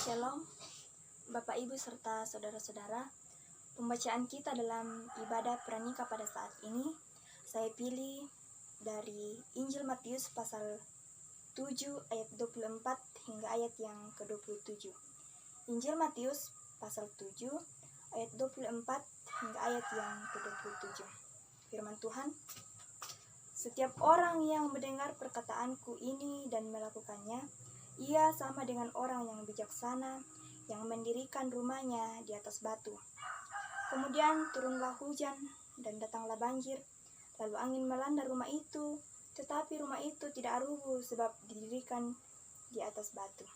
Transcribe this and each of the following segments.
Shalom, Bapak Ibu serta saudara-saudara. Pembacaan kita dalam ibadah pranikah pada saat ini saya pilih dari Injil Matius pasal 7 ayat 24 hingga ayat yang ke-27. Injil Matius pasal 7 ayat 24 hingga ayat yang ke-27. Firman Tuhan, setiap orang yang mendengar perkataanku ini dan melakukannya, ia sama dengan orang yang bijaksana yang mendirikan rumahnya di atas batu. Kemudian turunlah hujan dan datanglah banjir, lalu angin melanda rumah itu, tetapi rumah itu tidak rubuh sebab didirikan di atas batu.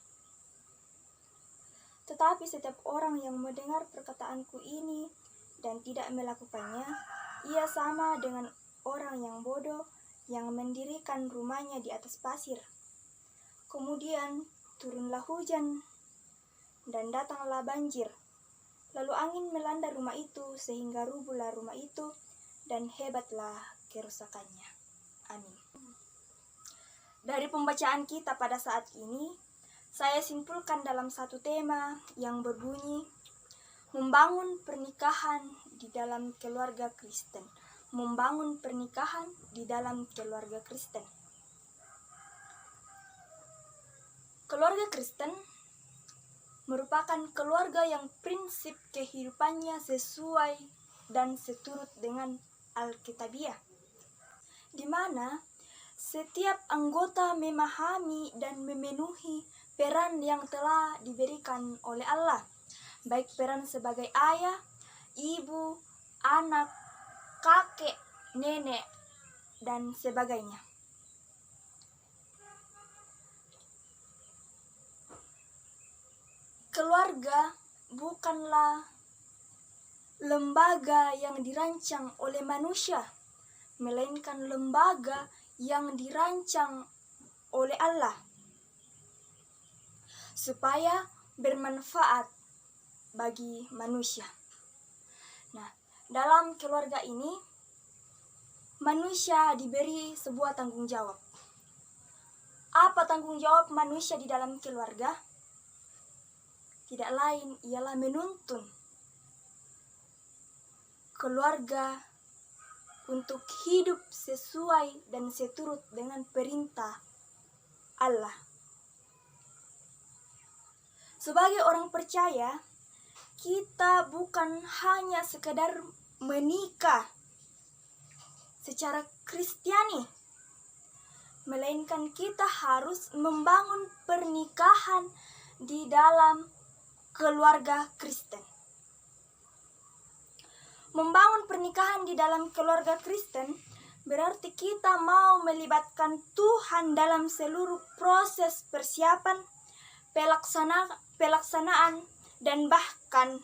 Tetapi setiap orang yang mendengar perkataanku ini dan tidak melakukannya, ia sama dengan orang yang bodoh yang mendirikan rumahnya di atas pasir. Kemudian turunlah hujan dan datanglah banjir, lalu angin melanda rumah itu sehingga rubuhlah rumah itu dan hebatlah kerusakannya. Amin. Dari pembacaan kita pada saat ini, saya simpulkan dalam satu tema yang berbunyi membangun pernikahan di dalam keluarga Kristen. Membangun pernikahan di dalam keluarga Kristen. Keluarga Kristen merupakan keluarga yang prinsip kehidupannya sesuai dan seturut dengan Alkitabiah, di mana setiap anggota memahami dan memenuhi peran yang telah diberikan oleh Allah, baik peran sebagai ayah, ibu, anak, kakek, nenek, dan sebagainya. Keluarga bukanlah lembaga yang dirancang oleh manusia, melainkan lembaga yang dirancang oleh Allah supaya bermanfaat bagi manusia. Nah, dalam keluarga ini manusia diberi sebuah tanggung jawab. Apa tanggung jawab manusia di dalam keluarga? Tidak lain ialah menuntun keluarga untuk hidup sesuai dan seturut dengan perintah Allah. Sebagai orang percaya, kita bukan hanya sekedar menikah secara Kristiani, melainkan kita harus membangun pernikahan di dalam keluarga Kristen. Membangun pernikahan di dalam keluarga Kristen berarti kita mau melibatkan Tuhan dalam seluruh proses persiapan, pelaksanaan, dan bahkan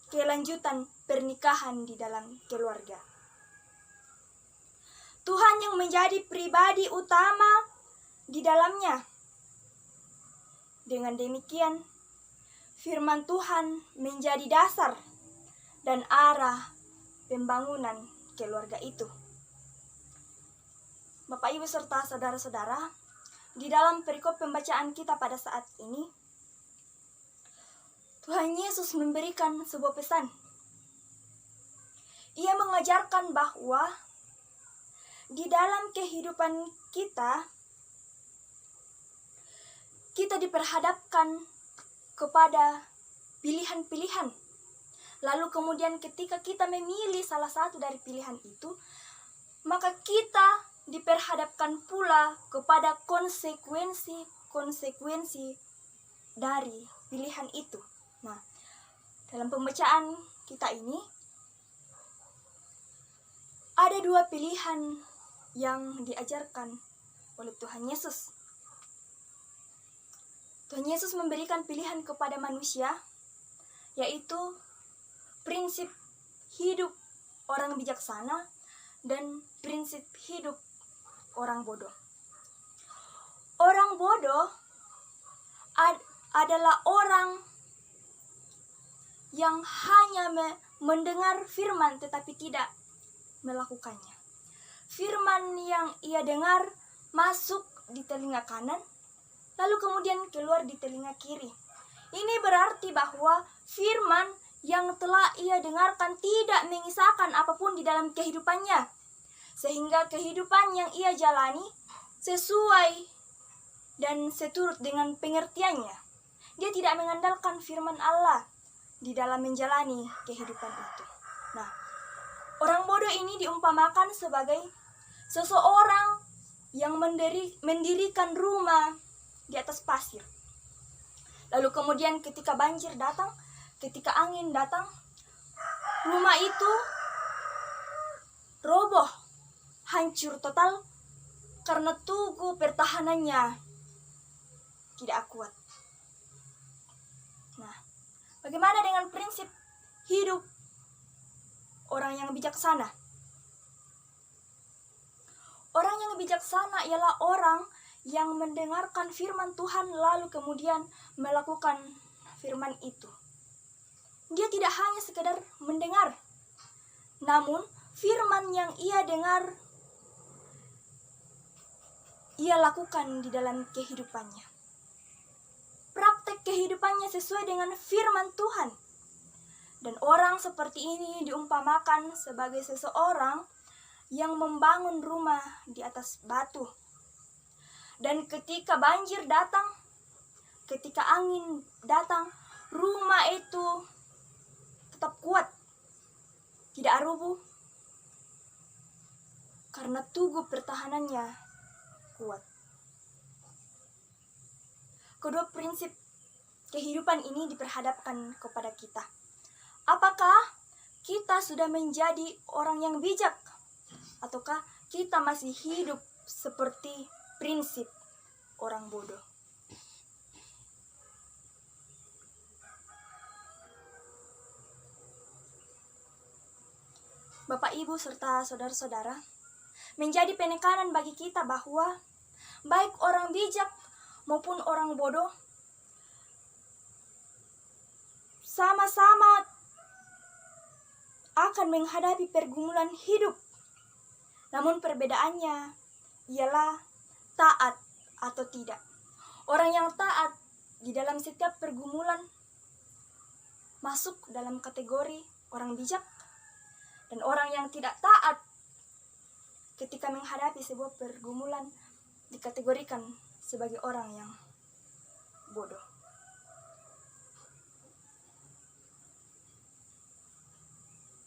kelanjutan pernikahan di dalam keluarga. Tuhan yang menjadi pribadi utama di dalamnya. Dengan demikian, firman Tuhan menjadi dasar dan arah pembangunan keluarga itu. Bapak, Ibu, serta saudara-saudara, di dalam perikop pembacaan kita pada saat ini, Tuhan Yesus memberikan sebuah pesan. Ia mengajarkan bahwa di dalam kehidupan kita diperhadapkan kepada pilihan-pilihan. Lalu kemudian ketika kita memilih salah satu dari pilihan itu, maka kita diperhadapkan pula kepada konsekuensi dari pilihan itu. Nah, dalam pembacaan kita ini ada dua pilihan yang diajarkan oleh Tuhan Yesus. Tuhan Yesus memberikan pilihan kepada manusia, yaitu prinsip hidup orang bijaksana dan prinsip hidup orang bodoh. Orang bodoh adalah orang yang hanya mendengar firman tetapi tidak melakukannya. Firman yang ia dengar masuk di telinga kanan, lalu kemudian keluar di telinga kiri. Ini berarti bahwa firman yang telah ia dengarkan tidak mengisahkan apapun di dalam kehidupannya, sehingga kehidupan yang ia jalani sesuai dan seturut dengan pengertiannya. Dia tidak mengandalkan firman Allah di dalam menjalani kehidupan itu. Nah, orang bodoh ini diumpamakan sebagai seseorang yang mendirikan rumah di atas pasir. Lalu kemudian ketika banjir datang, ketika angin datang, rumah itu roboh, hancur total karena tugu pertahanannya tidak kuat. Nah, bagaimana dengan prinsip hidup orang yang bijaksana? Orang yang bijaksana ialah orang yang mendengarkan firman Tuhan lalu kemudian melakukan firman itu. Dia tidak hanya sekedar mendengar, namun firman yang ia dengar, ia lakukan di dalam kehidupannya. Praktek kehidupannya sesuai dengan firman Tuhan. Dan orang seperti ini diumpamakan sebagai seseorang yang membangun rumah di atas batu. Dan ketika banjir datang, ketika angin datang, rumah itu tetap kuat, tidak rubuh, karena tugu pertahanannya kuat. Kedua prinsip kehidupan ini diperhadapkan kepada kita. Apakah kita sudah menjadi orang yang bijak? Ataukah kita masih hidup seperti prinsip orang bodoh? Bapak, Ibu, serta saudara-saudara, menjadi penekanan bagi kita bahwa baik orang bijak maupun orang bodoh sama-sama akan menghadapi pergumulan hidup. Namun perbedaannya ialah taat atau tidak. Orang yang taat di dalam setiap pergumulan masuk dalam kategori orang bijak, dan orang yang tidak taat ketika menghadapi sebuah pergumulan dikategorikan sebagai orang yang bodoh.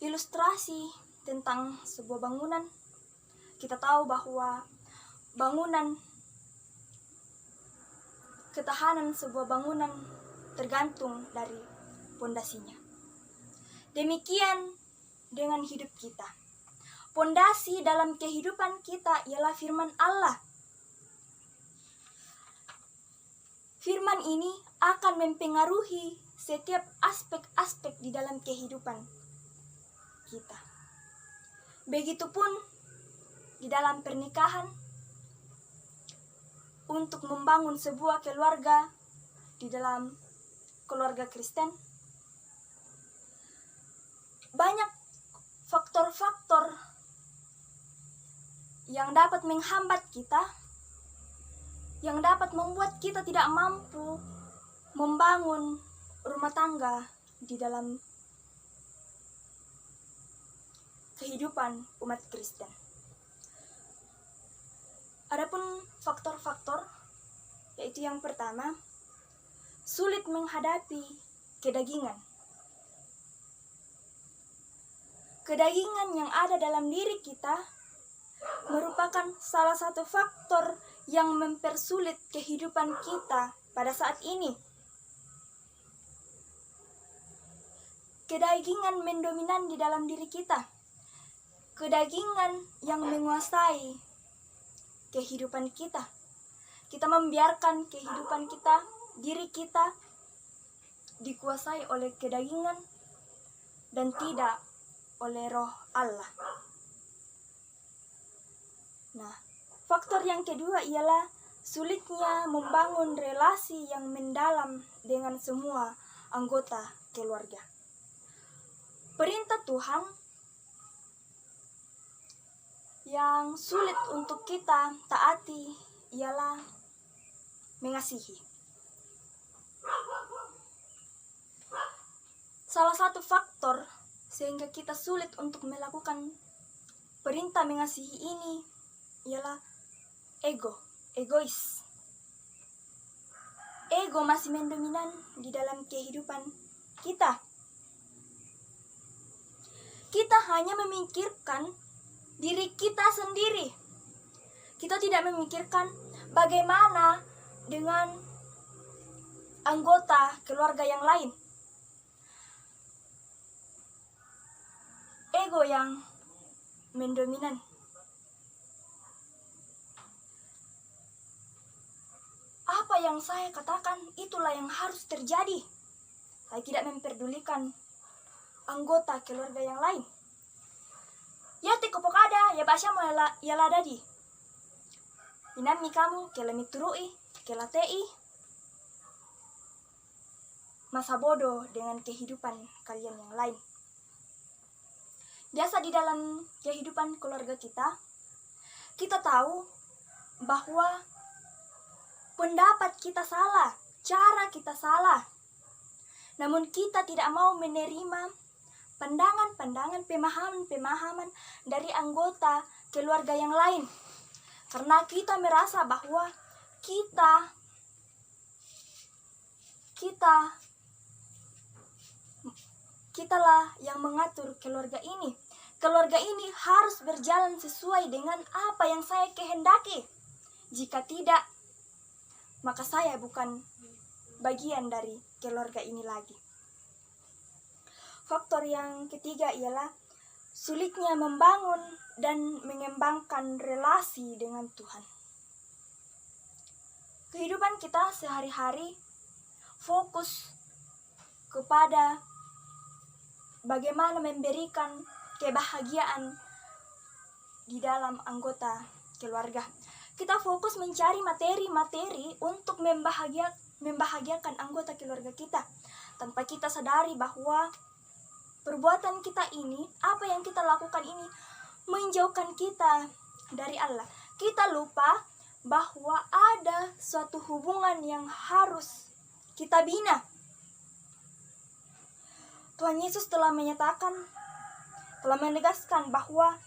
Ilustrasi tentang sebuah bangunan, kita tahu bahwa ketahanan sebuah bangunan tergantung dari pondasinya. Demikian dengan hidup kita. Pondasi dalam kehidupan kita ialah firman Allah. Firman ini akan mempengaruhi setiap aspek-aspek di dalam kehidupan kita. Begitupun di dalam pernikahan, untuk membangun sebuah keluarga di dalam keluarga Kristen, banyak faktor-faktor yang dapat menghambat kita, yang dapat membuat kita tidak mampu membangun rumah tangga di dalam kehidupan umat Kristen. Adapun faktor-faktor, yaitu yang pertama, sulit menghadapi kedagingan. Kedagingan yang ada dalam diri kita merupakan salah satu faktor yang mempersulit kehidupan kita pada saat ini. Kedagingan mendominan di dalam diri kita. Kedagingan yang menguasai kehidupan kita. Kita membiarkan kehidupan kita, diri kita dikuasai oleh kedagingan dan tidak oleh Roh Allah. Nah, faktor yang kedua ialah sulitnya membangun relasi yang mendalam dengan semua anggota keluarga. Perintah Tuhan yang sulit untuk kita taati ialah mengasihi. Salah satu faktor sehingga kita sulit untuk melakukan perintah mengasihi ini ialah egois. Ego masih mendominan di dalam kehidupan kita. Kita hanya memikirkan diri kita sendiri. Kita tidak memikirkan bagaimana dengan anggota keluarga yang lain. Ego yang mendominan. Apa yang saya katakan itulah yang harus terjadi. Saya tidak memperdulikan anggota keluarga yang lain. Ya teko pokada ya basya mo ya ladadi. Inami kamu kelemi turui, kelatei. Masa bodoh dengan kehidupan kalian yang lain. Biasa di dalam kehidupan keluarga kita tahu bahwa pendapat kita salah, cara kita salah. Namun kita tidak mau menerima pandangan-pandangan, pemahaman-pemahaman dari anggota keluarga yang lain. Karena kita merasa bahwa kitalah yang mengatur keluarga ini. Keluarga ini harus berjalan sesuai dengan apa yang saya kehendaki. Jika tidak, maka saya bukan bagian dari keluarga ini lagi. Faktor yang ketiga ialah sulitnya membangun dan mengembangkan relasi dengan Tuhan. Kehidupan kita sehari-hari fokus kepada bagaimana memberikan kebahagiaan di dalam anggota keluarga. Kita fokus mencari materi-materi untuk membahagiakan anggota keluarga kita, tanpa kita sadari bahwa perbuatan kita ini, apa yang kita lakukan ini, menjauhkan kita dari Allah. Kita lupa bahwa ada suatu hubungan yang harus kita bina. Tuhan Yesus telah menegaskan bahwa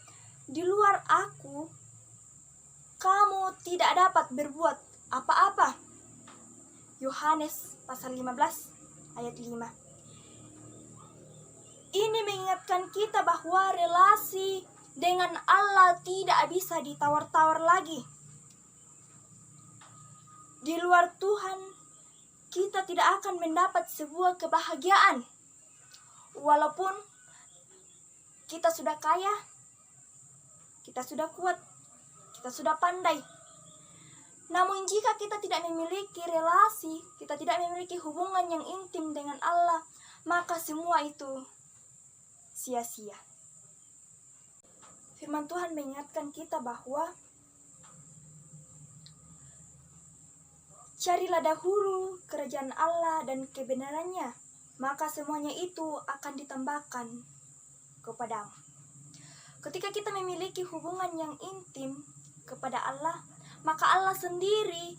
di luar aku, kamu tidak dapat berbuat apa-apa. Yohanes pasal 15 ayat 5. Ini mengingatkan kita bahwa relasi dengan Allah tidak bisa ditawar-tawar lagi. Di luar Tuhan, kita tidak akan mendapat sebuah kebahagiaan. Walaupun kita sudah kaya, kita sudah kuat, kita sudah pandai. Namun jika kita tidak memiliki relasi, kita tidak memiliki hubungan yang intim dengan Allah, maka semua itu sia-sia. Firman Tuhan mengingatkan kita bahwa carilah dahulu kerajaan Allah dan kebenarannya, maka semuanya itu akan ditambahkan kepadamu. Ketika kita memiliki hubungan yang intim kepada Allah, maka Allah sendiri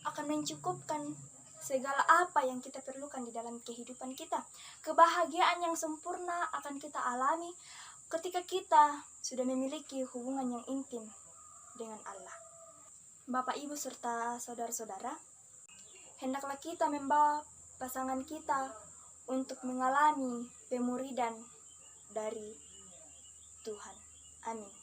akan mencukupkan segala apa yang kita perlukan di dalam kehidupan kita. Kebahagiaan yang sempurna akan kita alami ketika kita sudah memiliki hubungan yang intim dengan Allah. Bapak, Ibu, serta saudara-saudara, hendaklah kita membawa pasangan kita untuk mengalami pemuridan dari Tuhan. Amin.